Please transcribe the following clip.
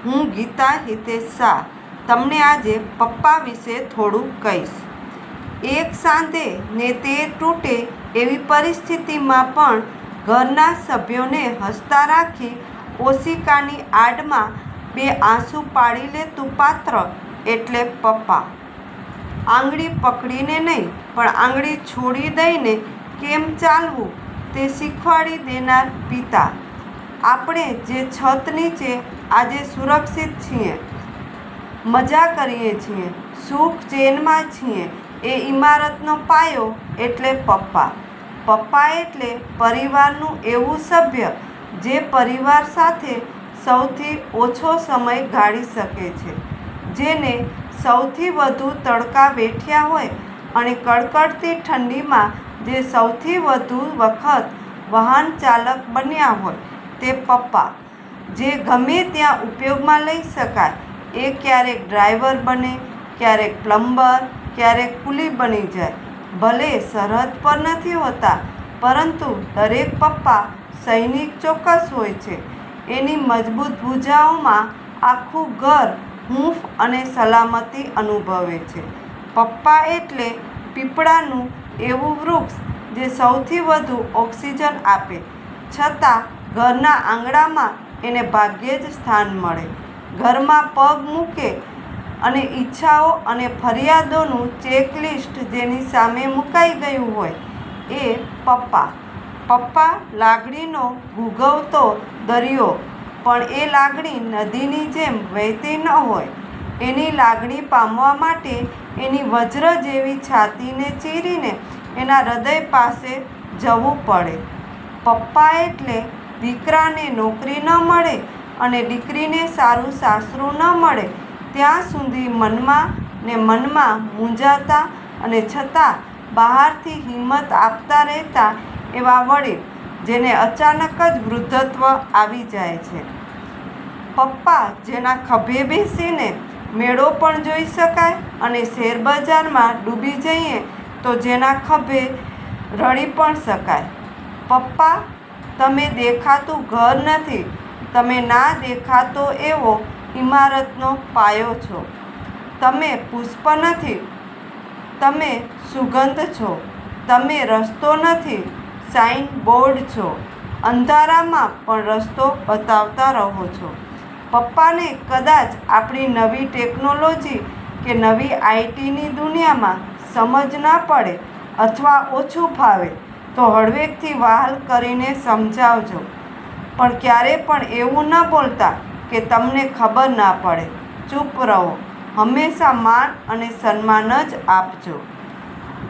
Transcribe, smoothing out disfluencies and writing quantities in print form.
હું ગીતા હિતેશ શાહ તમને આજે પપ્પા વિશે થોડું કહીશ. એક સાંધે ને તે તૂટે એવી પરિસ્થિતિમાં પણ ઘરના સભ્યોને હસતા રાખી ઓશિકાની આડમાં બે આંસુ પાડી લેતું પાત્ર એટલે પપ્પા. આંગળી પકડીને નહીં પણ આંગળી છોડી દઈને કેમ ચાલવું તે શીખવાડી દેનાર પિતા. આપણે જે છત નીચે આજે સુરક્ષિત છીએ, મજા કરીએ છીએ, સુખ ચેનમાં છીએ, એ ઇમારતનો પાયો એટલે પપ્પા. પપ્પા એટલે પરિવારનું એવું સભ્ય જે પરિવાર સાથે સૌથી ઓછો સમય ગાળી શકે છે, જેને સૌથી વધુ તડકા વેઠ્યા હોય અને કડકડતી ઠંડીમાં જે સૌથી વધુ વખત વાહન ચાલક બન્યા હોય તે પપ્પા. જે ગમે ત્યાં ઉપયોગમાં લઈ શકાય, એ ક્યારેક ડ્રાઈવર બને, ક્યારેક પ્લમ્બર, ક્યારેક કુલી બની જાય. ભલે સરહદ પર નથી હોતા, પરંતુ દરેક પપ્પા સૈનિક ચોક્કસ હોય છે. એની મજબૂત ભુજાઓમાં આખું ઘર હૂંફ અને સલામતી અનુભવે છે. પપ્પા એટલે પીપળાનું એવું વૃક્ષ જે સૌથી વધુ ઓક્સિજન આપે, છતાં ઘરના આંગણામાં એને ભાગ્યે જ સ્થાન મળે. ઘરમાં પગ મૂકે અને ઈચ્છાઓ અને ફરિયાદોનું ચેકલિસ્ટ જેની સામે મુકાઈ ગયું હોય, એ પપ્પા. પપ્પા લાગણીનો ભૂગવતો દરિયો, પણ એ લાગણી નદીની જેમ વહેતી ન હોય. એની લાગણી પામવા માટે એની વજ્ર જેવી છાતીને ચીરીને એના હૃદય પાસે જવું પડે. પપ્પા એટલે દીકરાને નોકરી ન મળે અને દીકરીને સારું સાસરું ન મળે ત્યાં સુધી મનમાં ને મનમાં મૂંઝાતા અને છતાં બહારથી હિંમત આપતા રહેતા એવા વડીલ, જેને અચાનક જ વૃદ્ધત્વ આવી જાય છે. પપ્પા જેના ખભે બેસીને મેળો પણ જોઈ શકાય અને શેરબજારમાં ડૂબી જઈએ તો જેના ખભે રડી પણ શકાય. પપ્પા તમે દેખાતું ઘર નથી, તમે ના દેખાતો એવો ઇમારતનો પાયો છો. તમે પુષ્પ નથી, તમે સુગંધ છો. તમે રસ્તો નથી, સાઇન બોર્ડ છો. અંધારામાં પણ રસ્તો બતાવતા રહો છો. પપ્પાને કદાચ આપણી નવી ટેકનોલોજી કે નવી આઈટીની દુનિયામાં સમજ ના પડે અથવા ઓછું ફાવે તો હળવેકથી વહાલ કરીને સમજાવજો, પણ ક્યારે પણ એવું ન બોલતા કે તમને ખબર ના પડે. ચૂપ રહો. હંમેશા માન અને સન્માન જ આપજો.